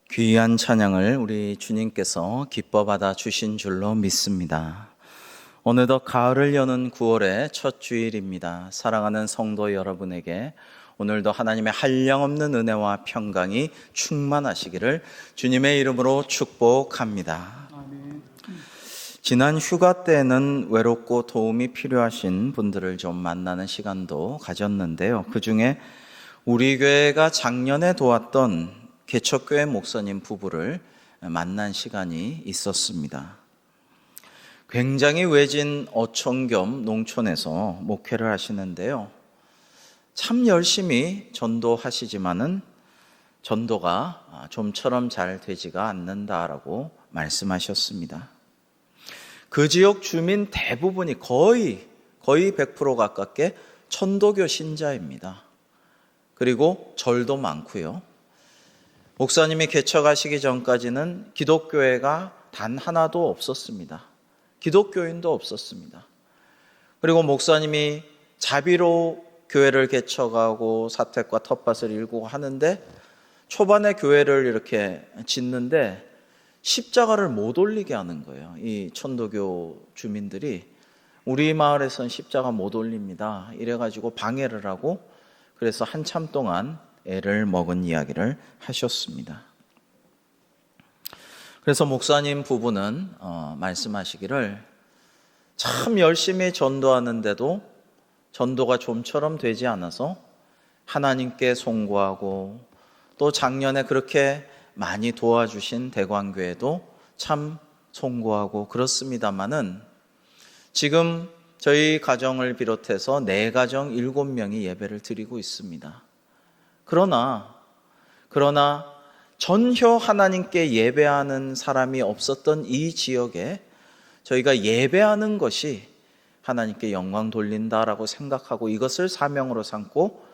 귀한 찬양을 우리 주님께서 기뻐 받아 주신 줄로 믿습니다. 어느덧 가을을 여는 9월의 첫 주일입니다. 사랑하는 성도 여러분에게 오늘도 하나님의 한량없는 은혜와 평강이 충만하시기를 주님의 이름으로 축복합니다. 지난 휴가 때는 외롭고 도움이 필요하신 분들을 좀 만나는 시간도 가졌는데요. 그중에 우리 교회가 작년에 도왔던 개척교회 목사님 부부를 만난 시간이 있었습니다. 굉장히 외진 어촌 겸 농촌에서 목회를 하시는데요. 참 열심히 전도하시지만은 전도가 좀처럼 잘 되지가 않는다라고 말씀하셨습니다. 그 지역 주민 대부분이 거의 100% 가깝게 천도교 신자입니다. 그리고 절도 많고요. 목사님이 개척하시기 전까지는 기독교회가 단 하나도 없었습니다. 기독교인도 없었습니다. 그리고 목사님이 자비로 교회를 개척하고 사택과 텃밭을 일구고 하는데 초반에 교회를 이렇게 짓는데 십자가를 못 올리게 하는 거예요. 이 천도교 주민들이 우리 마을에선 십자가 못 올립니다. 이래가지고 방해를 하고 그래서 한참 동안 애를 먹은 이야기를 하셨습니다. 그래서 목사님 부부는 말씀하시기를 참 열심히 전도하는데도 전도가 좀처럼 되지 않아서 하나님께 송구하고 또 작년에 그렇게 많이 도와주신 대광교회도 참 송구하고 그렇습니다마는 지금 저희 가정을 비롯해서 4가정 7명이 예배를 드리고 있습니다. 그러나 전혀 하나님께 예배하는 사람이 없었던 이 지역에 저희가 예배하는 것이 하나님께 영광 돌린다라고 생각하고 이것을 사명으로 삼고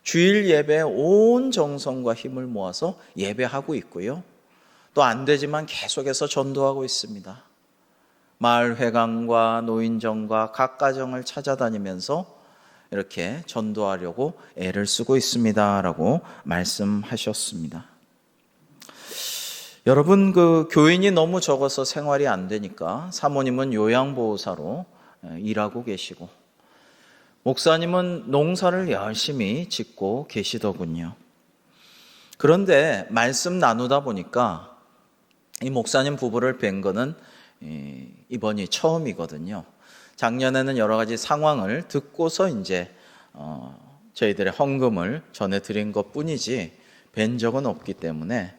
주일 예배에 온 정성과 힘을 모아서 예배하고 있고요. 또 안 되지만 계속해서 전도하고 있습니다. 마을 회관과 노인정과 각 가정을 찾아다니면서 이렇게 전도하려고 애를 쓰고 있습니다라고 말씀하셨습니다. 여러분, 교인이 너무 적어서 생활이 안 되니까 사모님은 요양보호사로 일하고 계시고 목사님은 농사를 열심히 짓고 계시더군요. 그런데 말씀 나누다 보니까 이 목사님 부부를 뵌 거는 이번이 처음이거든요. 작년에는 여러 가지 상황을 듣고서 이제 저희들의 헌금을 전해드린 것 뿐이지 뵌 적은 없기 때문에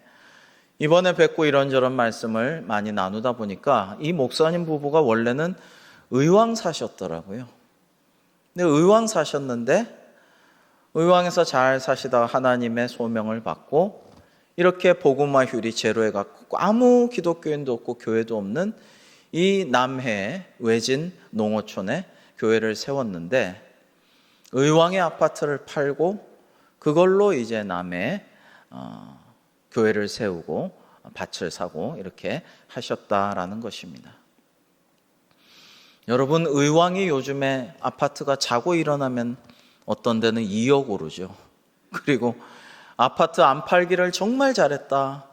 이번에 뵙고 이런저런 말씀을 많이 나누다 보니까 이 목사님 부부가 원래는 의왕 사셨더라고요. 근데 의왕 사셨는데 의왕에서 잘 사시다가 하나님의 소명을 받고 이렇게 복음화 휴리 제로에 갖고 아무 기독교인도 없고 교회도 없는 이 남해 외진 농어촌에 교회를 세웠는데 의왕의 아파트를 팔고 그걸로 이제 남해 교회를 세우고 밭을 사고 이렇게 하셨다라는 것입니다. 여러분, 의왕이 요즘에 아파트가 자고 일어나면 어떤 데는 2억 오르죠. 그리고 아파트 안 팔기를 정말 잘했다.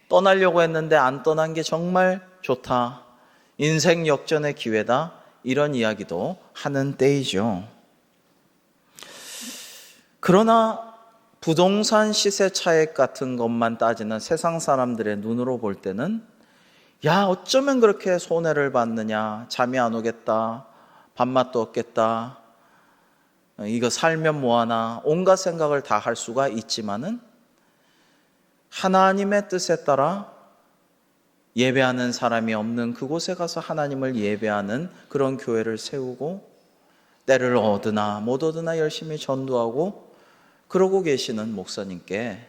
떠나려고 했는데 안 떠난 게 정말 좋다. 인생 역전의 기회다. 이런 이야기도 하는 때이죠. 그러나 부동산 시세 차익 같은 것만 따지는 세상 사람들의 눈으로 볼 때는 야, 어쩌면 그렇게 손해를 받느냐. 잠이 안 오겠다. 밥맛도 없겠다. 이거 살면 뭐하나. 온갖 생각을 다 할 수가 있지만은 하나님의 뜻에 따라 예배하는 사람이 없는 그곳에 가서 하나님을 예배하는 그런 교회를 세우고 때를 얻으나 못 얻으나 열심히 전도하고 그러고 계시는 목사님께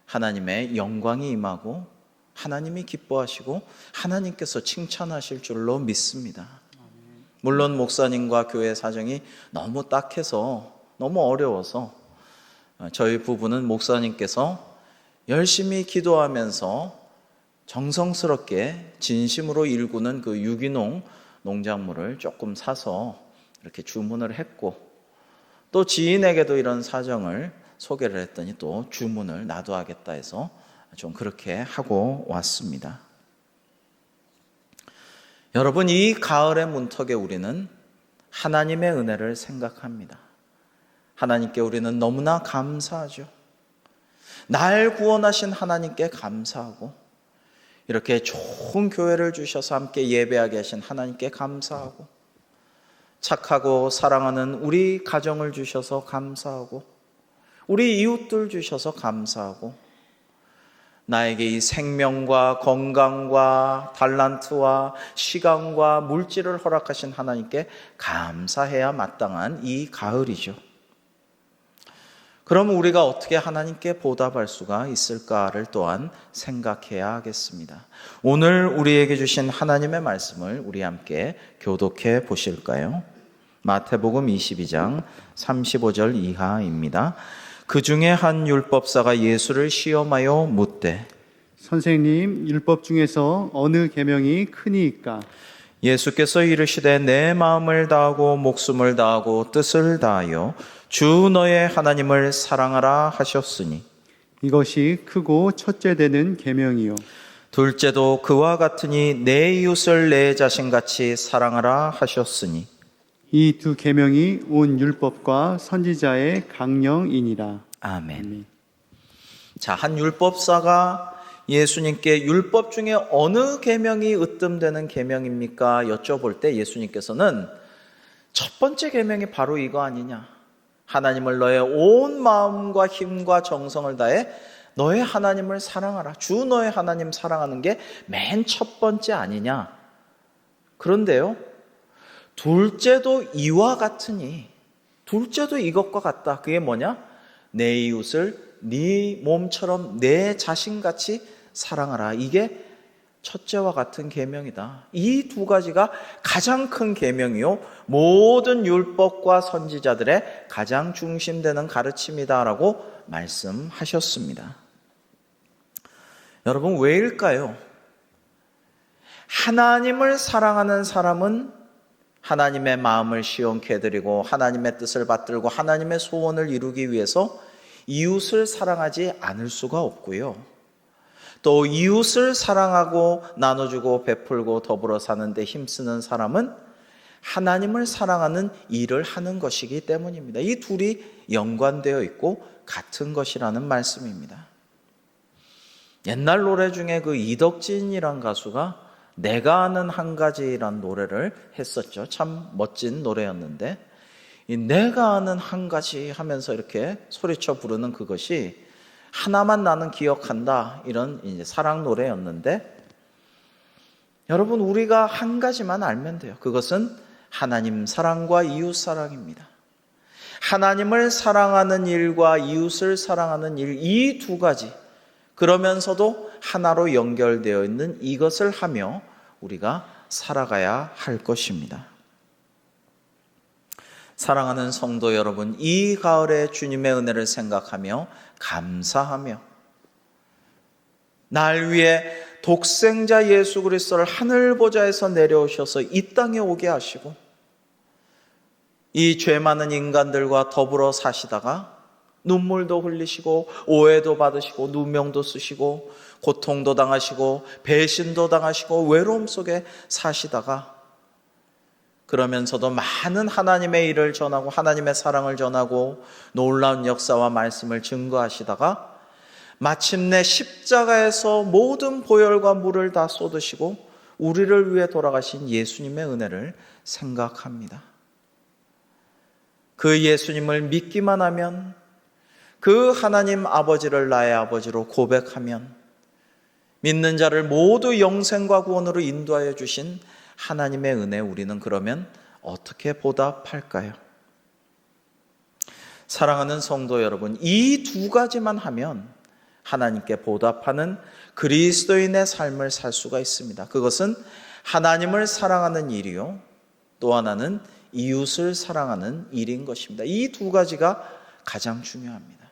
하나님의 영광이 임하고 하나님이 기뻐하시고 하나님께서 칭찬하실 줄로 믿습니다. 물론 목사님과 교회 사정이 너무 딱해서 너무 어려워서 저희 부부는 목사님께서 열심히 기도하면서 정성스럽게 진심으로 일구는 그 유기농 농작물을 조금 사서 이렇게 주문을 했고 또 지인에게도 이런 사정을 소개를 했더니 또 주문을 나도 하겠다 해서 좀 그렇게 하고 왔습니다. 여러분, 이 가을의 문턱에 우리는 하나님의 은혜를 생각합니다. 하나님께 우리는 너무나 감사하죠. 날 구원하신 하나님께 감사하고, 이렇게 좋은 교회를 주셔서 함께 예배하게 하신 하나님께 감사하고, 착하고 사랑하는 우리 가정을 주셔서 감사하고, 우리 이웃들 주셔서 감사하고, 나에게 이 생명과 건강과 달란트와 시간과 물질을 허락하신 하나님께 감사해야 마땅한 이 가을이죠. 그럼 우리가 어떻게 하나님께 보답할 수가 있을까를 또한 생각해야 하겠습니다. 오늘 우리에게 주신 하나님의 말씀을 우리 함께 교독해 보실까요? 마태복음 22장 35절 이하입니다. 그 중에 한 율법사가 예수를 시험하여 묻되, 선생님, 율법 중에서 어느 계명이 크니이까? 예수께서 이르시되 내 마음을 다하고 목숨을 다하고 뜻을 다하여 주 너의 하나님을 사랑하라 하셨으니, 이것이 크고 첫째 되는 계명이요. 둘째도 그와 같으니 내 이웃을 내 자신같이 사랑하라 하셨으니, 이 두 계명이 온 율법과 선지자의 강령이니라. 아멘. 자, 한 율법사가 예수님께 율법 중에 어느 계명이 으뜸되는 계명입니까? 여쭤볼 때 예수님께서는 첫 번째 계명이 바로 이거 아니냐? 하나님을 너의 온 마음과 힘과 정성을 다해 너의 하나님을 사랑하라. 주 너의 하나님 사랑하는 게 맨 첫 번째 아니냐? 그런데요, 둘째도 이와 같으니, 둘째도 이것과 같다. 그게 뭐냐? 내 이웃을 네 몸처럼 내 자신같이 사랑하라. 이게 첫째와 같은 계명이다. 이 두 가지가 가장 큰 계명이요, 모든 율법과 선지자들의 가장 중심되는 가르침이다라고 말씀하셨습니다. 여러분, 왜일까요? 하나님을 사랑하는 사람은 하나님의 마음을 시원케 해드리고 하나님의 뜻을 받들고 하나님의 소원을 이루기 위해서 이웃을 사랑하지 않을 수가 없고요, 또 이웃을 사랑하고 나눠주고 베풀고 더불어 사는데 힘쓰는 사람은 하나님을 사랑하는 일을 하는 것이기 때문입니다. 이 둘이 연관되어 있고 같은 것이라는 말씀입니다. 옛날 노래 중에 그 이덕진이란 가수가 내가 아는 한 가지란 노래를 했었죠. 참 멋진 노래였는데, 이 내가 아는 한 가지 하면서 이렇게 소리쳐 부르는 그것이 하나만 나는 기억한다, 이런 이제 사랑 노래였는데, 여러분, 우리가 한 가지만 알면 돼요. 그것은 하나님 사랑과 이웃 사랑입니다. 하나님을 사랑하는 일과 이웃을 사랑하는 일, 이 두 가지, 그러면서도 하나로 연결되어 있는 이것을 하며 우리가 살아가야 할 것입니다. 사랑하는 성도 여러분, 이 가을에 주님의 은혜를 생각하며 감사하며, 날 위해 독생자 예수 그리스도를 하늘 보좌에서 내려오셔서 이 땅에 오게 하시고 이 죄 많은 인간들과 더불어 사시다가 눈물도 흘리시고 오해도 받으시고 누명도 쓰시고 고통도 당하시고 배신도 당하시고 외로움 속에 사시다가, 그러면서도 많은 하나님의 일을 전하고 하나님의 사랑을 전하고 놀라운 역사와 말씀을 증거하시다가 마침내 십자가에서 모든 보혈과 물을 다 쏟으시고 우리를 위해 돌아가신 예수님의 은혜를 생각합니다. 그 예수님을 믿기만 하면, 그 하나님 아버지를 나의 아버지로 고백하면, 믿는 자를 모두 영생과 구원으로 인도하여 주신 하나님의 은혜, 우리는 그러면 어떻게 보답할까요? 사랑하는 성도 여러분, 이 두 가지만 하면 하나님께 보답하는 그리스도인의 삶을 살 수가 있습니다. 그것은 하나님을 사랑하는 일이요, 또 하나는 이웃을 사랑하는 일인 것입니다. 이 두 가지가 가장 중요합니다.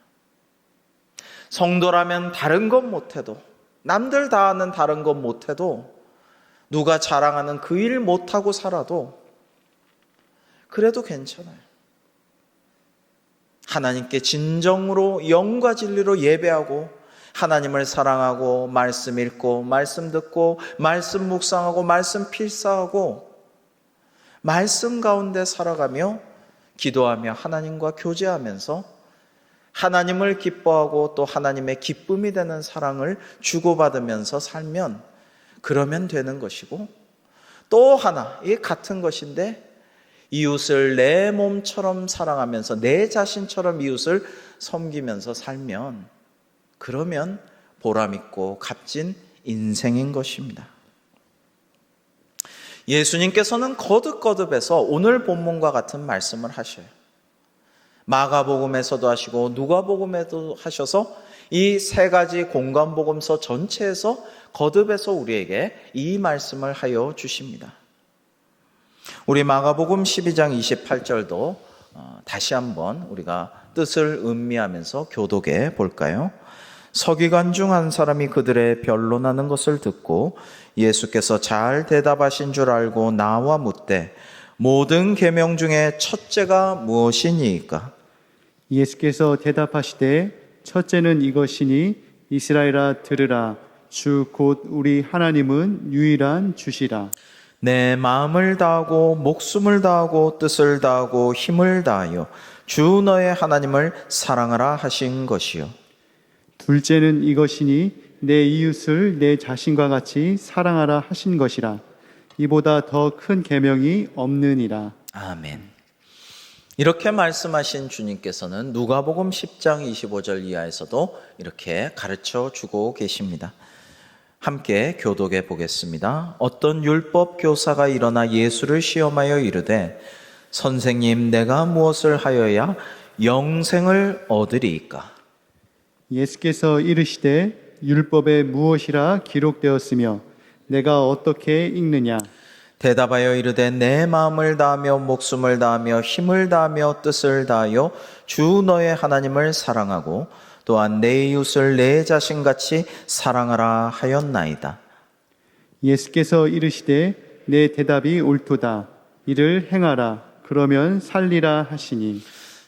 성도라면 다른 것 못해도, 남들 다 하는 다른 것 못해도, 누가 자랑하는 그 일 못하고 살아도 그래도 괜찮아요. 하나님께 진정으로 영과 진리로 예배하고 하나님을 사랑하고 말씀 읽고 말씀 듣고 말씀 묵상하고 말씀 필사하고 말씀 가운데 살아가며 기도하며 하나님과 교제하면서 하나님을 기뻐하고 또 하나님의 기쁨이 되는 사랑을 주고받으면서 살면 그러면 되는 것이고, 또 하나 이 같은 것인데 이웃을 내 몸처럼 사랑하면서 내 자신처럼 이웃을 섬기면서 살면 그러면 보람있고 값진 인생인 것입니다. 예수님께서는 거듭거듭해서 오늘 본문과 같은 말씀을 하셔요. 마가복음에서도 하시고 누가복음에도 하셔서 이 세 가지 공관복음서 전체에서 거듭해서 우리에게 이 말씀을 하여 주십니다. 우리 마가복음 12장 28절도 다시 한번 우리가 뜻을 음미하면서 교독해 볼까요? 서기관 중 한 사람이 그들의 변론하는 것을 듣고 예수께서 잘 대답하신 줄 알고 나와 묻되 모든 계명 중에 첫째가 무엇이니이까? 예수께서 대답하시되 첫째는 이것이니 이스라엘아 들으라 주 곧 우리 하나님은 유일한 주시라. 내 마음을 다하고 목숨을 다하고 뜻을 다하고 힘을 다하여 주 너의 하나님을 사랑하라 하신 것이요. 둘째는 이것이니 내 이웃을 내 자신과 같이 사랑하라 하신 것이라. 이보다 더 큰 계명이 없느니라. 아멘. 이렇게 말씀하신 주님께서는 누가복음 10장 25절 이하에서도 이렇게 가르쳐 주고 계십니다. 함께 교독해 보겠습니다. 어떤 율법 교사가 일어나 예수를 시험하여 이르되 선생님 내가 무엇을 하여야 영생을 얻으리이까? 예수께서 이르시되 율법에 무엇이라 기록되었으며 내가 어떻게 읽느냐? 대답하여 이르되 내 마음을 다하며 목숨을 다하며 힘을 다하며 뜻을 다하여 주 너의 하나님을 사랑하고 또한 내 이웃을 내 자신같이 사랑하라 하였나이다. 예수께서 이르시되 내 대답이 옳도다. 이를 행하라. 그러면 살리라 하시니.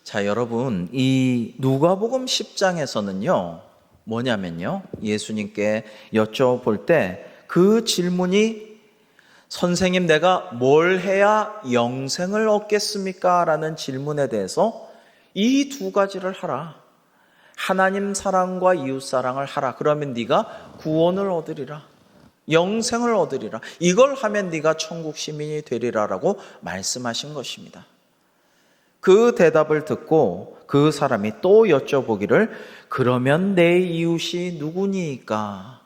자, 여러분, 이 누가복음 10장에서는요, 뭐냐면요, 예수님께 여쭤볼 때 그 질문이 선생님 내가 뭘 해야 영생을 얻겠습니까? 라는 질문에 대해서 이 두 가지를 하라. 하나님 사랑과 이웃 사랑을 하라. 그러면 네가 구원을 얻으리라. 영생을 얻으리라. 이걸 하면 네가 천국 시민이 되리라라고 말씀하신 것입니다. 그 대답을 듣고 그 사람이 또 여쭤보기를 그러면 내 이웃이 누구니까?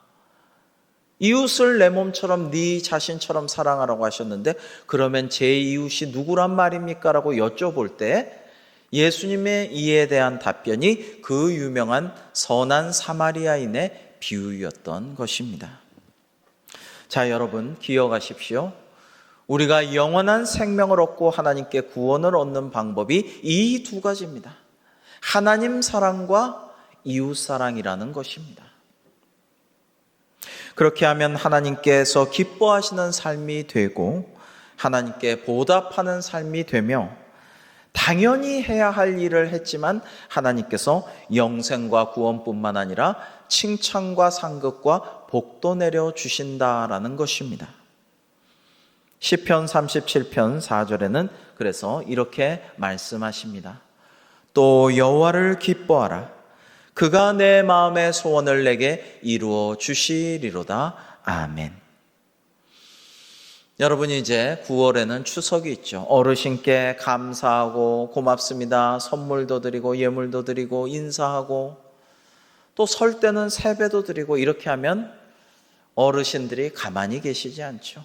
이웃을 내 몸처럼 네 자신처럼 사랑하라고 하셨는데 그러면 제 이웃이 누구란 말입니까? 라고 여쭤볼 때 예수님의 이에 대한 답변이 그 유명한 선한 사마리아인의 비유였던 것입니다. 자, 여러분 기억하십시오. 우리가 영원한 생명을 얻고 하나님께 구원을 얻는 방법이 이 두 가지입니다. 하나님 사랑과 이웃 사랑이라는 것입니다. 그렇게 하면 하나님께서 기뻐하시는 삶이 되고 하나님께 보답하는 삶이 되며 당연히 해야 할 일을 했지만 하나님께서 영생과 구원뿐만 아니라 칭찬과 상급과 복도 내려주신다라는 것입니다. 시편 37편 4절에는 그래서 이렇게 말씀하십니다. 또 여호와를 기뻐하라. 그가 내 마음의 소원을 내게 이루어 주시리로다. 아멘. 여러분 이제 9월에는 추석이 있죠. 어르신께 감사하고 고맙습니다. 선물도 드리고 예물도 드리고 인사하고 또 설 때는 세배도 드리고 이렇게 하면 어르신들이 가만히 계시지 않죠.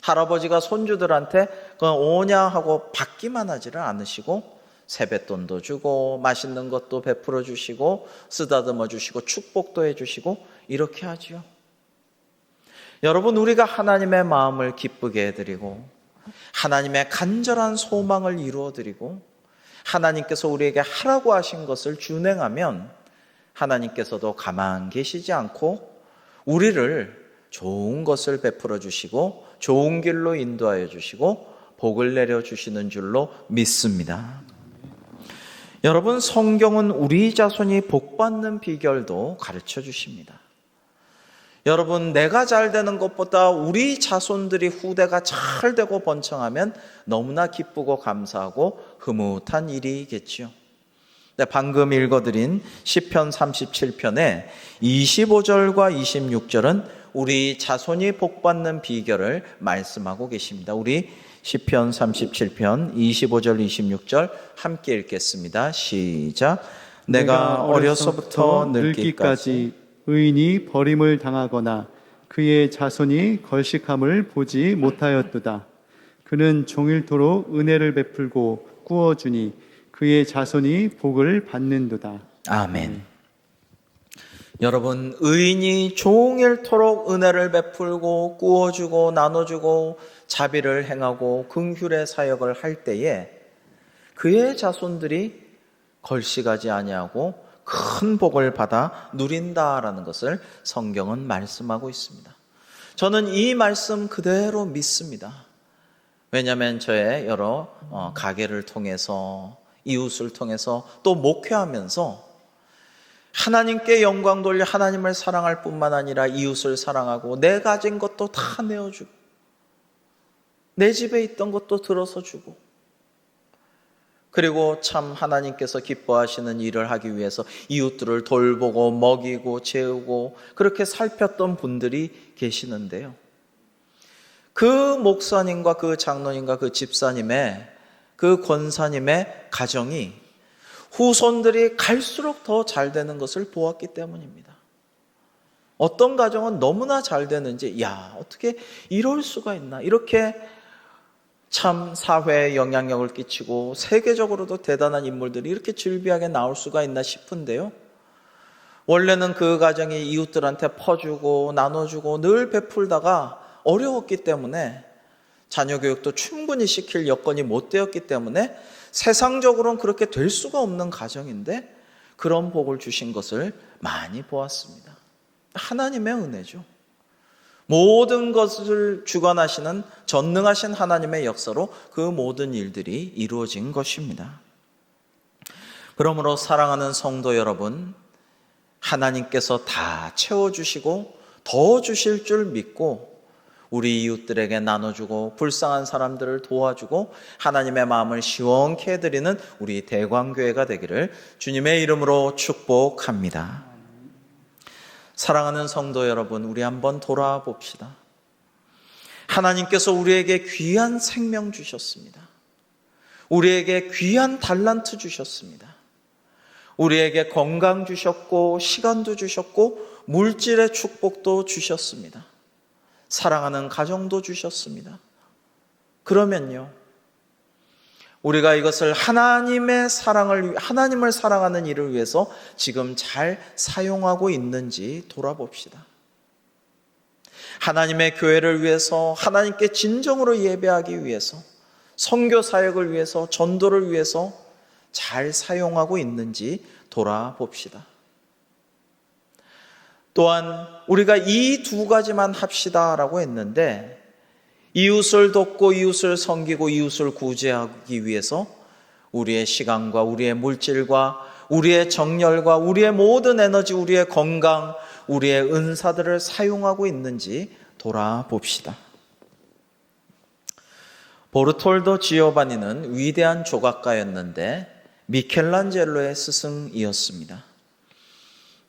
할아버지가 손주들한테 그냥 오냐 하고 받기만 하지를 않으시고 세뱃돈도 주고 맛있는 것도 베풀어 주시고 쓰다듬어 주시고 축복도 해 주시고 이렇게 하죠. 여러분 우리가 하나님의 마음을 기쁘게 해드리고 하나님의 간절한 소망을 이루어드리고 하나님께서 우리에게 하라고 하신 것을 준행하면 하나님께서도 가만 계시지 않고 우리를 좋은 것을 베풀어 주시고 좋은 길로 인도하여 주시고 복을 내려 주시는 줄로 믿습니다. 여러분, 성경은 우리 자손이 복받는 비결도 가르쳐 주십니다. 여러분, 내가 잘 되는 것보다 우리 자손들이 후대가 잘 되고 번창하면 너무나 기쁘고 감사하고 흐뭇한 일이겠지요. 네, 방금 읽어드린 시편 37편의 25절과 26절은 우리 자손이 복받는 비결을 말씀하고 계십니다. 우리 시편 37편 25절 26절 함께 읽겠습니다. 시작. 내가 어려서부터 늙기까지 의인이 버림을 당하거나 그의 자손이 걸식함을 보지 못하였도다. 그는 종일토록 은혜를 베풀고 꾸어주니 그의 자손이 복을 받는도다. 아멘. 여러분, 의인이 종일토록 은혜를 베풀고 꾸어주고 나눠주고 자비를 행하고 긍휼의 사역을 할 때에 그의 자손들이 걸식하지 아니하고 큰 복을 받아 누린다라는 것을 성경은 말씀하고 있습니다. 저는 이 말씀 그대로 믿습니다. 왜냐하면 저의 여러 가게를 통해서, 이웃을 통해서, 또 목회하면서 하나님께 영광 돌려 하나님을 사랑할 뿐만 아니라 이웃을 사랑하고 내 가진 것도 다 내어주고 내 집에 있던 것도 들어서 주고, 그리고 참 하나님께서 기뻐하시는 일을 하기 위해서 이웃들을 돌보고 먹이고 재우고 그렇게 살폈던 분들이 계시는데요. 그 목사님과 그 장로님과 그 집사님의, 그 권사님의 가정이 후손들이 갈수록 더 잘 되는 것을 보았기 때문입니다. 어떤 가정은 너무나 잘 되는지, 야, 어떻게 이럴 수가 있나, 이렇게 참 사회에 영향력을 끼치고 세계적으로도 대단한 인물들이 이렇게 즐비하게 나올 수가 있나 싶은데요. 원래는 그 가정이 이웃들한테 퍼주고 나눠주고 늘 베풀다가 어려웠기 때문에, 자녀 교육도 충분히 시킬 여건이 못 되었기 때문에 세상적으로는 그렇게 될 수가 없는 가정인데 그런 복을 주신 것을 많이 보았습니다. 하나님의 은혜죠. 모든 것을 주관하시는 전능하신 하나님의 역사로 그 모든 일들이 이루어진 것입니다. 그러므로 사랑하는 성도 여러분, 하나님께서 다 채워주시고 더 주실 줄 믿고 우리 이웃들에게 나눠주고 불쌍한 사람들을 도와주고 하나님의 마음을 시원케 해드리는 우리 대광교회가 되기를 주님의 이름으로 축복합니다. 사랑하는 성도 여러분, 우리 한번 돌아봅시다. 하나님께서 우리에게 귀한 생명 주셨습니다. 우리에게 귀한 달란트 주셨습니다. 우리에게 건강 주셨고 시간도 주셨고 물질의 축복도 주셨습니다. 사랑하는 가정도 주셨습니다. 그러면요, 우리가 이것을 하나님을 사랑하는 일을 위해서 지금 잘 사용하고 있는지 돌아봅시다. 하나님의 교회를 위해서, 하나님께 진정으로 예배하기 위해서, 선교 사역을 위해서, 전도를 위해서 잘 사용하고 있는지 돌아봅시다. 또한 우리가 이 두 가지만 합시다라고 했는데, 이웃을 돕고 이웃을 섬기고 이웃을 구제하기 위해서 우리의 시간과 우리의 물질과 우리의 정열과 우리의 모든 에너지, 우리의 건강, 우리의 은사들을 사용하고 있는지 돌아봅시다. 보르톨도 지오바니는 위대한 조각가였는데 미켈란젤로의 스승이었습니다.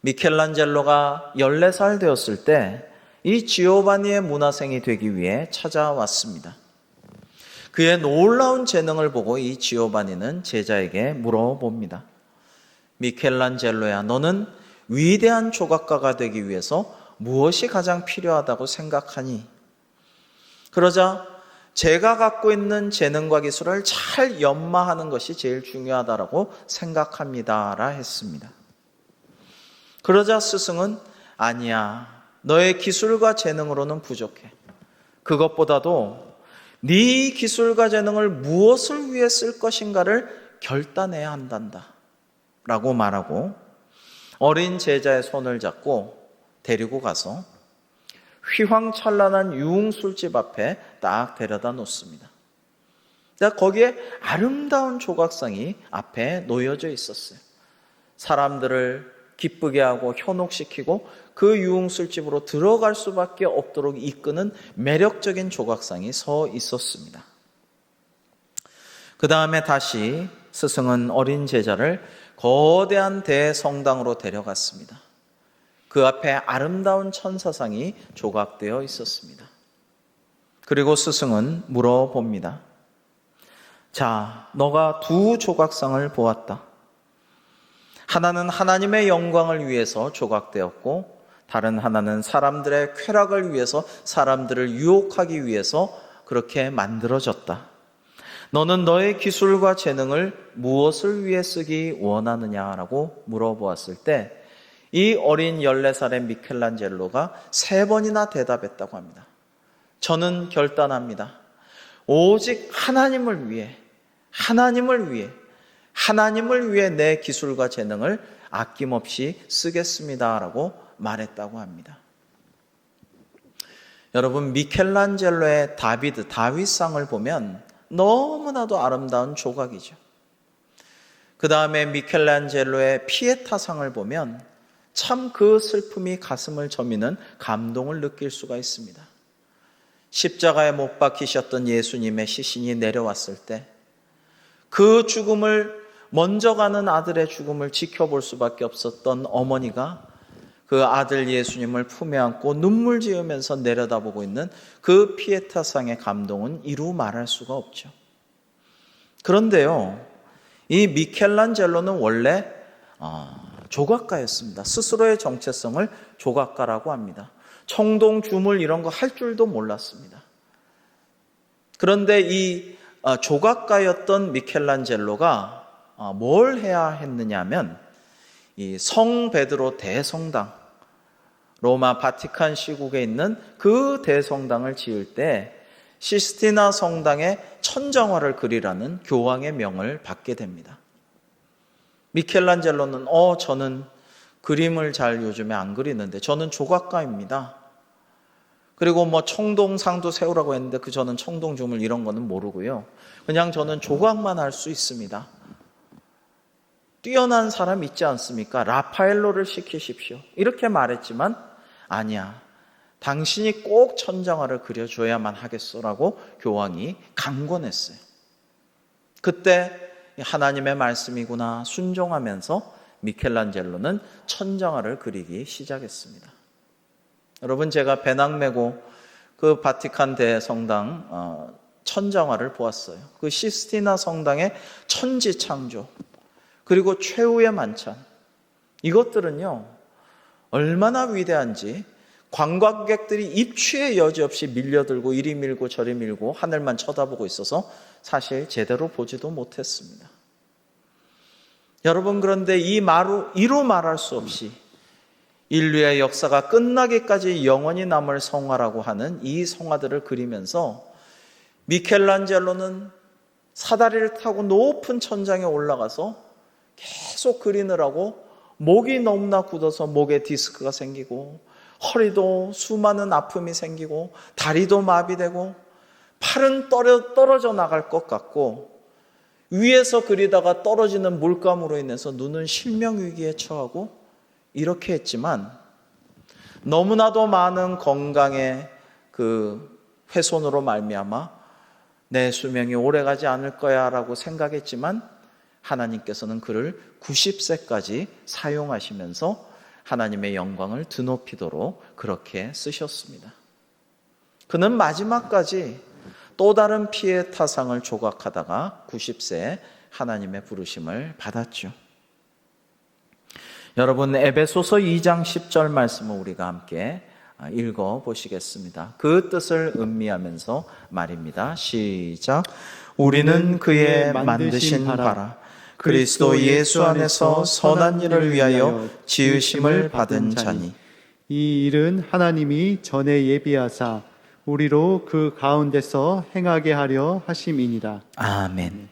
미켈란젤로가 14살 되었을 때 이 지오바니의 문화생이 되기 위해 찾아왔습니다. 그의 놀라운 재능을 보고 이 지오바니는 제자에게 물어봅니다. 미켈란젤로야, 너는 위대한 조각가가 되기 위해서 무엇이 가장 필요하다고 생각하니? 그러자 제가 갖고 있는 재능과 기술을 잘 연마하는 것이 제일 중요하다고 생각합니다라 했습니다. 그러자 스승은 아니야, 너의 기술과 재능으로는 부족해. 그것보다도 네 기술과 재능을 무엇을 위해 쓸 것인가를 결단해야 한단다 라고 말하고 어린 제자의 손을 잡고 데리고 가서 휘황찬란한 유흥술집 앞에 딱 데려다 놓습니다. 거기에 아름다운 조각상이 앞에 놓여져 있었어요. 사람들을 기쁘게 하고 현혹시키고 그 유흥술집으로 들어갈 수밖에 없도록 이끄는 매력적인 조각상이 서 있었습니다. 그 다음에 다시 스승은 어린 제자를 거대한 대성당으로 데려갔습니다. 그 앞에 아름다운 천사상이 조각되어 있었습니다. 그리고 스승은 물어봅니다. 자, 너가 두 조각상을 보았다. 하나는 하나님의 영광을 위해서 조각되었고 다른 하나는 사람들의 쾌락을 위해서, 사람들을 유혹하기 위해서 그렇게 만들어졌다. 너는 너의 기술과 재능을 무엇을 위해 쓰기 원하느냐라고 물어보았을 때 이 어린 14살의 미켈란젤로가 3번이나 대답했다고 합니다. 저는 결단합니다. 오직 하나님을 위해 내 기술과 재능을 아낌없이 쓰겠습니다라고 말했다고 합니다. 여러분, 미켈란젤로의 다윗상을 보면 너무나도 아름다운 조각이죠. 그 다음에 미켈란젤로의 피에타상을 보면 참 그 슬픔이 가슴을 저미는 감동을 느낄 수가 있습니다. 십자가에 못 박히셨던 예수님의 시신이 내려왔을 때 그 죽음을, 먼저 가는 아들의 죽음을 지켜볼 수밖에 없었던 어머니가 그 아들 예수님을 품에 안고 눈물 지으면서 내려다보고 있는 그 피에타상의 감동은 이루 말할 수가 없죠. 그런데요, 이 미켈란젤로는 원래 조각가였습니다. 스스로의 정체성을 조각가라고 합니다. 청동, 주물 이런 거 할 줄도 몰랐습니다. 그런데 이 조각가였던 미켈란젤로가 뭘 해야 했느냐면 이 성 베드로 대성당, 로마 바티칸 시국에 있는 그 대성당을 지을 때 시스티나 성당의 천정화를 그리라는 교황의 명을 받게 됩니다. 미켈란젤로는 저는 그림을 잘 요즘에 안 그리는데 저는 조각가입니다. 그리고 청동상도 세우라고 했는데 저는 청동주물 이런 거는 모르고요. 그냥 저는 조각만 할 수 있습니다. 뛰어난 사람 있지 않습니까? 라파엘로를 시키십시오. 이렇게 말했지만 아니야. 당신이 꼭 천장화를 그려줘야만 하겠소라고 교황이 강권했어요. 그때 하나님의 말씀이구나 순종하면서 미켈란젤로는 천장화를 그리기 시작했습니다. 여러분, 제가 배낭 메고 그 바티칸 대성당 천장화를 보았어요. 그 시스티나 성당의 천지창조, 그리고 최후의 만찬, 이것들은요 얼마나 위대한지 관광객들이 입추의 여지 없이 밀려들고 이리 밀고 저리 밀고 하늘만 쳐다보고 있어서 사실 제대로 보지도 못했습니다. 여러분, 그런데 이루 말할 수 없이 인류의 역사가 끝나기까지 영원히 남을 성화라고 하는 이 성화들을 그리면서 미켈란젤로는 사다리를 타고 높은 천장에 올라가서 계속 그리느라고 목이 너무나 굳어서 목에 디스크가 생기고 허리도 수많은 아픔이 생기고 다리도 마비되고 팔은 떨어져 나갈 것 같고 위에서 그리다가 떨어지는 물감으로 인해서 눈은 실명위기에 처하고 이렇게 했지만 너무나도 많은 건강의 그 훼손으로 말미암아 내 수명이 오래가지 않을 거야 라고 생각했지만 하나님께서는 그를 90세까지 사용하시면서 하나님의 영광을 드높이도록 그렇게 쓰셨습니다. 그는 마지막까지 또 다른 피에타상을 조각하다가 90세에 하나님의 부르심을 받았죠. 여러분, 에베소서 2장 10절 말씀을 우리가 함께 읽어보시겠습니다. 그 뜻을 음미하면서 말입니다. 시작. 우리는 그의 만드신 바라 그리스도 예수 안에서 선한 일을 위하여 지으심을 받은 자니 이 일은 하나님이 전에 예비하사 우리로 그 가운데서 행하게 하려 하심이니라. 아멘.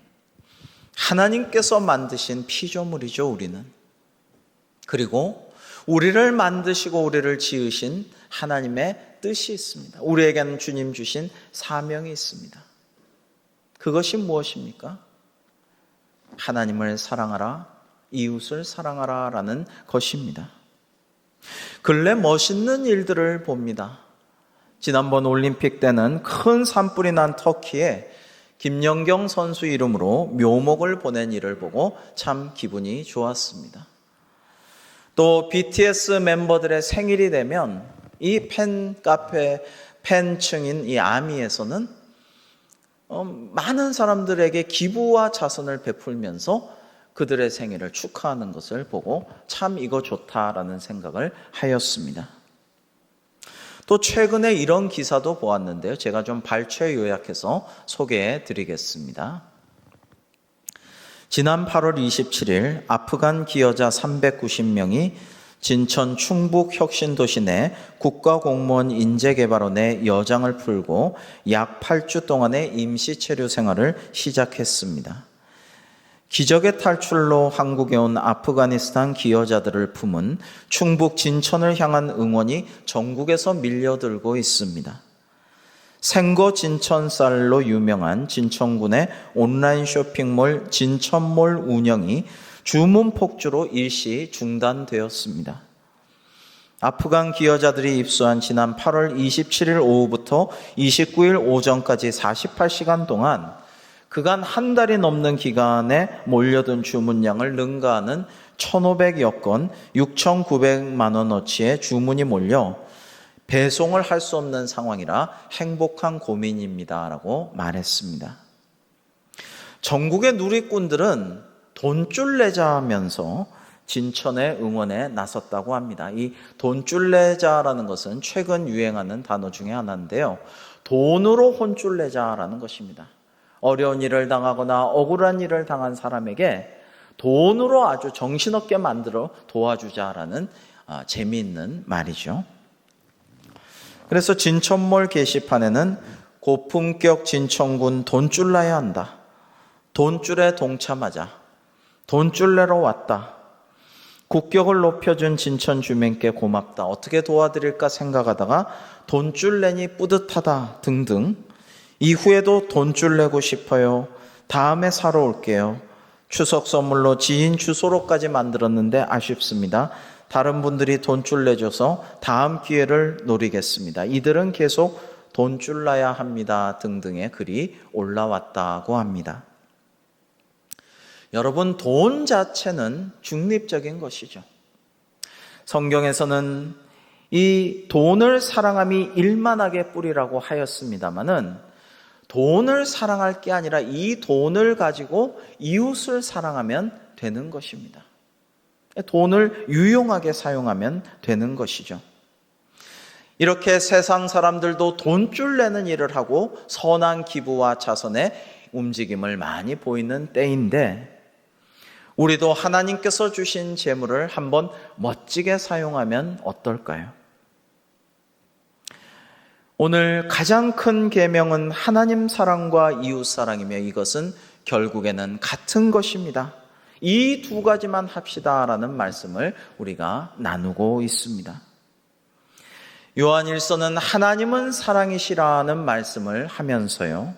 하나님께서 만드신 피조물이죠, 우리는. 그리고 우리를 만드시고 우리를 지으신 하나님의 뜻이 있습니다. 우리에게는 주님 주신 사명이 있습니다. 그것이 무엇입니까? 하나님을 사랑하라, 이웃을 사랑하라 라는 것입니다. 근래 멋있는 일들을 봅니다. 지난번 올림픽 때는 큰 산불이 난 터키에 김연경 선수 이름으로 묘목을 보낸 일을 보고 참 기분이 좋았습니다. 또 BTS 멤버들의 생일이 되면 이 팬카페, 팬층인 이 아미에서는 많은 사람들에게 기부와 자선을 베풀면서 그들의 생일을 축하하는 것을 보고 참 이거 좋다라는 생각을 하였습니다. 또 최근에 이런 기사도 보았는데요. 제가 좀 발췌 요약해서 소개해 드리겠습니다. 지난 8월 27일 아프간 기여자 390명이 진천 충북 혁신도시 내 국가공무원 인재개발원에 여장을 풀고 약 8주 동안의 임시 체류 생활을 시작했습니다. 기적의 탈출로 한국에 온 아프가니스탄 기여자들을 품은 충북 진천을 향한 응원이 전국에서 밀려들고 있습니다. 생거 진천쌀로 유명한 진천군의 온라인 쇼핑몰 진천몰 운영이 주문 폭주로 일시 중단되었습니다. 아프간 기여자들이 입소한 지난 8월 27일 오후부터 29일 오전까지 48시간 동안 그간 한 달이 넘는 기간에 몰려든 주문량을 능가하는 1,500여 건 6,900만 원어치의 주문이 몰려 배송을 할 수 없는 상황이라 행복한 고민입니다 라고 말했습니다. 전국의 누리꾼들은 돈줄 내자면서 진천의 응원에 나섰다고 합니다. 이 돈줄 내자라는 것은 최근 유행하는 단어 중에 하나인데요. 돈으로 혼줄 내자라는 것입니다. 어려운 일을 당하거나 억울한 일을 당한 사람에게 돈으로 아주 정신없게 만들어 도와주자라는 재미있는 말이죠. 그래서 진천몰 게시판에는 고품격 진천군 돈줄 나야 한다. 돈줄에 동참하자. 돈줄 내러 왔다. 국격을 높여준 진천 주민께 고맙다. 어떻게 도와드릴까 생각하다가 돈줄 내니 뿌듯하다 등등. 이후에도 돈줄 내고 싶어요. 다음에 사러 올게요. 추석 선물로 지인 주소로까지 만들었는데 아쉽습니다. 다른 분들이 돈줄 내줘서 다음 기회를 노리겠습니다. 이들은 계속 돈줄 나야 합니다. 등등의 글이 올라왔다고 합니다. 여러분, 돈 자체는 중립적인 것이죠. 성경에서는 이 돈을 사랑함이 일만하게 뿌리라고 하였습니다마는 돈을 사랑할 게 아니라 이 돈을 가지고 이웃을 사랑하면 되는 것입니다. 돈을 유용하게 사용하면 되는 것이죠. 이렇게 세상 사람들도 돈줄 내는 일을 하고 선한 기부와 자선의 움직임을 많이 보이는 때인데 우리도 하나님께서 주신 재물을 한번 멋지게 사용하면 어떨까요? 오늘 가장 큰 계명은 하나님 사랑과 이웃 사랑이며 이것은 결국에는 같은 것입니다. 이 두 가지만 합시다라는 말씀을 우리가 나누고 있습니다. 요한일서는 하나님은 사랑이시라는 말씀을 하면서요.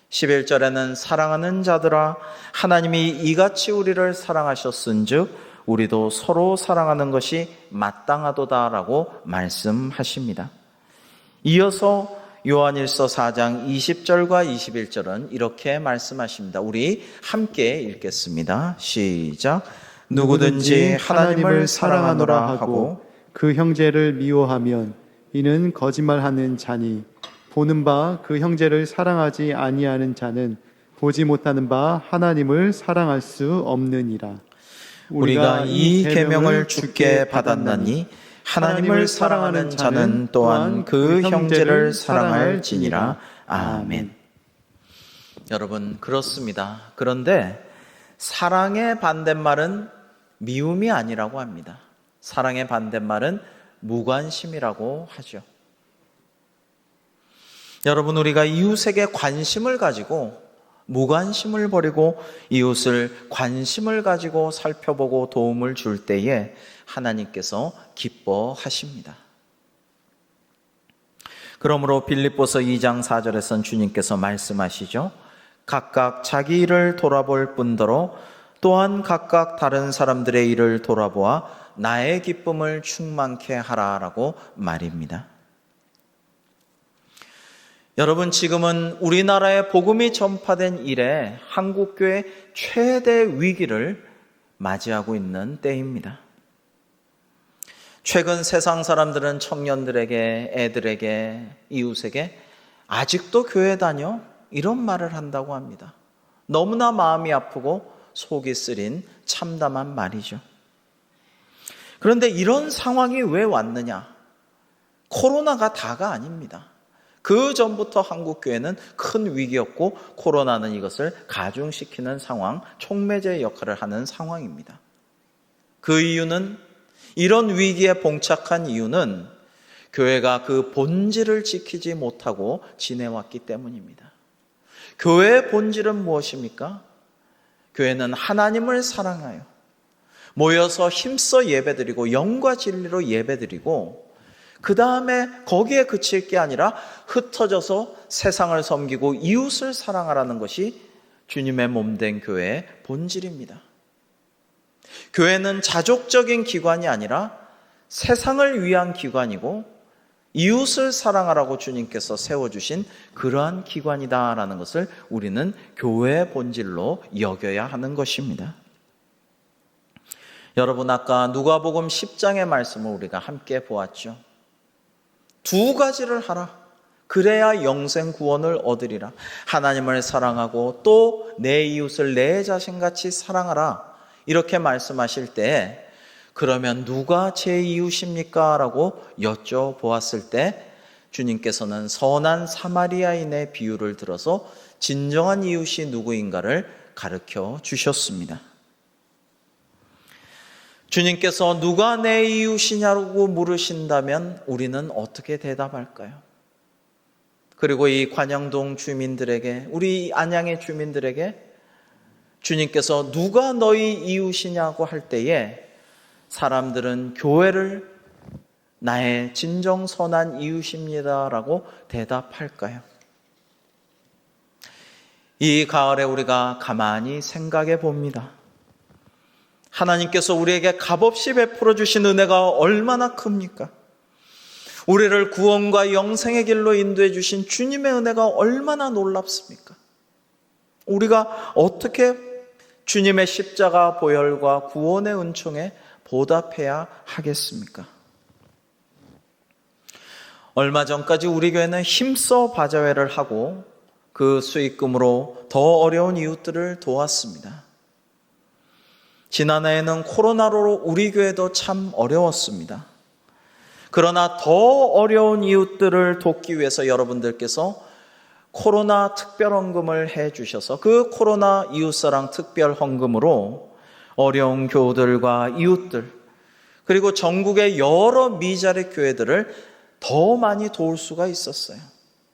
11절에는 사랑하는 자들아 하나님이 이같이 우리를 사랑하셨은즉 우리도 서로 사랑하는 것이 마땅하도다라고 말씀하십니다. 이어서 요한일서 4장 20절과 21절은 이렇게 말씀하십니다. 우리 함께 읽겠습니다. 시작. 누구든지 하나님을 사랑하노라 하고 그 형제를 미워하면 이는 거짓말하는 자니 보는 바 그 형제를 사랑하지 아니하는 자는 보지 못하는 바 하나님을 사랑할 수 없느니라. 우리가 이 계명을 주께 받았나니 하나님을 사랑하는 자는 또한 그 형제를 사랑할지니라. 아멘. 여러분, 그렇습니다. 그런데 사랑의 반대말은 미움이 아니라고 합니다. 사랑의 반대말은 무관심이라고 하죠. 여러분, 우리가 이웃에게 관심을 가지고 무관심을 버리고 이웃을 관심을 가지고 살펴보고 도움을 줄 때에 하나님께서 기뻐하십니다. 그러므로 빌립보서 2장 4절에선 주님께서 말씀하시죠. 각각 자기 일을 돌아볼 뿐더러 또한 각각 다른 사람들의 일을 돌아보아 나의 기쁨을 충만케 하라라고 말입니다. 여러분, 지금은 우리나라의 복음이 전파된 이래 한국교회 최대 위기를 맞이하고 있는 때입니다. 최근 세상 사람들은 청년들에게, 애들에게, 이웃에게 아직도 교회 다녀? 이런 말을 한다고 합니다. 너무나 마음이 아프고 속이 쓰린 참담한 말이죠. 그런데 이런 상황이 왜 왔느냐? 코로나가 다가 아닙니다. 그 전부터 한국교회는 큰 위기였고 코로나는 이것을 가중시키는 상황, 촉매제 역할을 하는 상황입니다. 그 이유는, 이런 위기에 봉착한 이유는 교회가 그 본질을 지키지 못하고 지내왔기 때문입니다. 교회의 본질은 무엇입니까? 교회는 하나님을 사랑하여 모여서 힘써 예배드리고 영과 진리로 예배드리고 그 다음에 거기에 그칠 게 아니라 흩어져서 세상을 섬기고 이웃을 사랑하라는 것이 주님의 몸된 교회의 본질입니다. 교회는 자족적인 기관이 아니라 세상을 위한 기관이고 이웃을 사랑하라고 주님께서 세워주신 그러한 기관이다라는 것을 우리는 교회의 본질로 여겨야 하는 것입니다. 여러분, 아까 누가복음 10장의 말씀을 우리가 함께 보았죠. 두 가지를 하라. 그래야 영생 구원을 얻으리라. 하나님을 사랑하고 또 내 이웃을 내 자신같이 사랑하라. 이렇게 말씀하실 때 그러면 누가 제 이웃입니까? 라고 여쭤보았을 때 주님께서는 선한 사마리아인의 비유를 들어서 진정한 이웃이 누구인가를 가르쳐 주셨습니다. 주님께서 누가 내 이웃이냐고 물으신다면 우리는 어떻게 대답할까요? 그리고 이 관영동 주민들에게, 우리 안양의 주민들에게 주님께서 누가 너희 이웃이냐고 할 때에 사람들은 교회를 나의 진정 선한 이웃입니다라고 대답할까요? 이 가을에 우리가 가만히 생각해 봅니다. 하나님께서 우리에게 값없이 베풀어 주신 은혜가 얼마나 큽니까? 우리를 구원과 영생의 길로 인도해 주신 주님의 은혜가 얼마나 놀랍습니까? 우리가 어떻게 주님의 십자가 보혈과 구원의 은총에 보답해야 하겠습니까? 얼마 전까지 우리 교회는 힘써 바자회를 하고 그 수익금으로 더 어려운 이웃들을 도왔습니다. 지난해에는 코로나로 우리 교회도 참 어려웠습니다. 그러나 더 어려운 이웃들을 돕기 위해서 여러분들께서 코로나 특별헌금을 해주셔서 그 코로나 이웃사랑 특별헌금으로 어려운 교우들과 이웃들 그리고 전국의 여러 미자리 교회들을 더 많이 도울 수가 있었어요.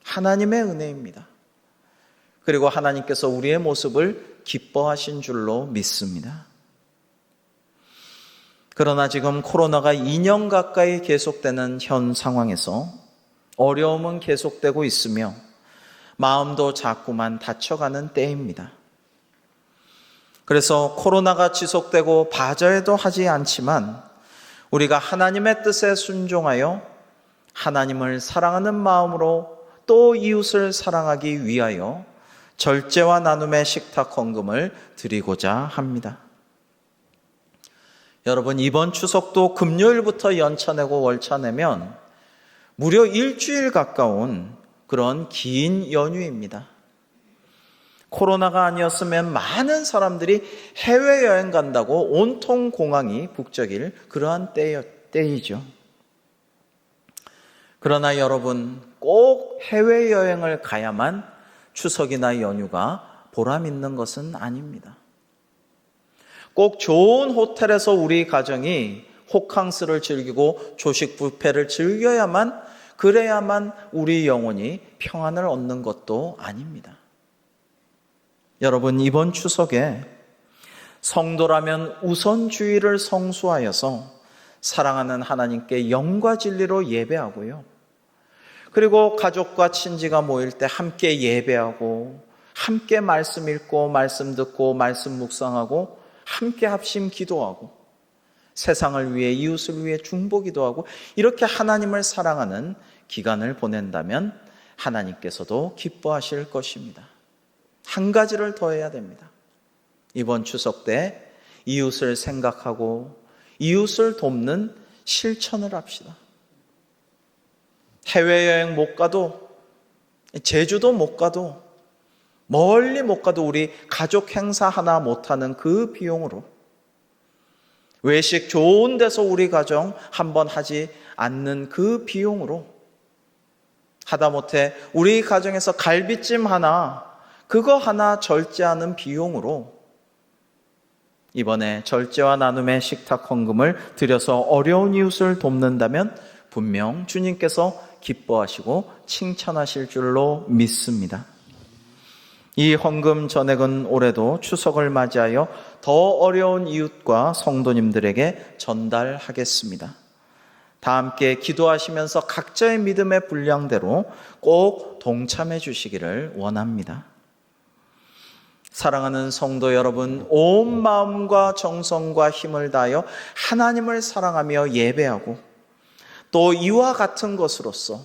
하나님의 은혜입니다. 그리고 하나님께서 우리의 모습을 기뻐하신 줄로 믿습니다. 그러나 지금 코로나가 2년 가까이 계속되는 현 상황에서 어려움은 계속되고 있으며 마음도 자꾸만 다쳐가는 때입니다. 그래서 코로나가 지속되고 바자회도 하지 않지만 우리가 하나님의 뜻에 순종하여 하나님을 사랑하는 마음으로 또 이웃을 사랑하기 위하여 절제와 나눔의 식탁 헌금을 드리고자 합니다. 여러분, 이번 추석도 금요일부터 연차 내고 월차 내면 무려 일주일 가까운 그런 긴 연휴입니다. 코로나가 아니었으면 많은 사람들이 해외여행 간다고 온통 공항이 북적일 그러한 때이죠. 그러나 여러분, 꼭 해외여행을 가야만 추석이나 연휴가 보람 있는 것은 아닙니다. 꼭 좋은 호텔에서 우리 가정이 호캉스를 즐기고 조식 뷔페를 즐겨야만 그래야만 우리 영혼이 평안을 얻는 것도 아닙니다. 여러분, 이번 추석에 성도라면 우선주의를 성수하여서 사랑하는 하나님께 영과 진리로 예배하고요. 그리고 가족과 친지가 모일 때 함께 예배하고 함께 말씀 읽고 말씀 듣고 말씀 묵상하고 함께 합심 기도하고 세상을 위해 이웃을 위해 중보기도 하고 이렇게 하나님을 사랑하는 기간을 보낸다면 하나님께서도 기뻐하실 것입니다. 한 가지를 더 해야 됩니다. 이번 추석 때 이웃을 생각하고 이웃을 돕는 실천을 합시다. 해외여행 못 가도, 제주도 못 가도, 멀리 못 가도 우리 가족 행사 하나 못하는 그 비용으로, 외식 좋은 데서 우리 가정 한번 하지 않는 그 비용으로, 하다못해 우리 가정에서 갈비찜 하나, 그거 하나 절제하는 비용으로 이번에 절제와 나눔의 식탁 헌금을 들여서 어려운 이웃을 돕는다면 분명 주님께서 기뻐하시고 칭찬하실 줄로 믿습니다. 이 헌금 전액은 올해도 추석을 맞이하여 더 어려운 이웃과 성도님들에게 전달하겠습니다. 다 함께 기도하시면서 각자의 믿음의 분량대로 꼭 동참해 주시기를 원합니다. 사랑하는 성도 여러분, 온 마음과 정성과 힘을 다하여 하나님을 사랑하며 예배하고 또 이와 같은 것으로서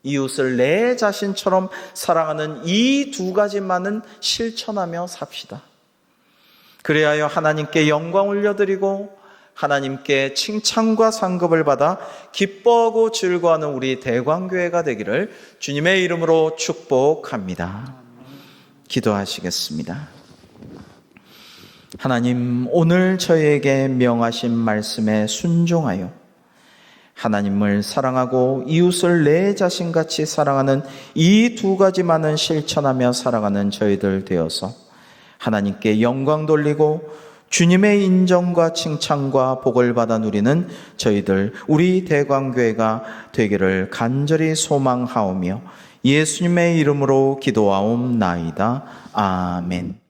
이웃을 내 자신처럼 사랑하는 이 두 가지만은 실천하며 삽시다. 그래야 하나님께 영광 올려드리고 하나님께 칭찬과 상급을 받아 기뻐하고 즐거워하는 우리 대광교회가 되기를 주님의 이름으로 축복합니다. 기도하시겠습니다. 하나님, 오늘 저희에게 명하신 말씀에 순종하여 하나님을 사랑하고 이웃을 내 자신같이 사랑하는 이 두 가지만은 실천하며 살아가는 저희들 되어서 하나님께 영광 돌리고 주님의 인정과 칭찬과 복을 받아 누리는 저희들 우리 대광교회가 되기를 간절히 소망하오며 예수님의 이름으로 기도하옵나이다. 아멘.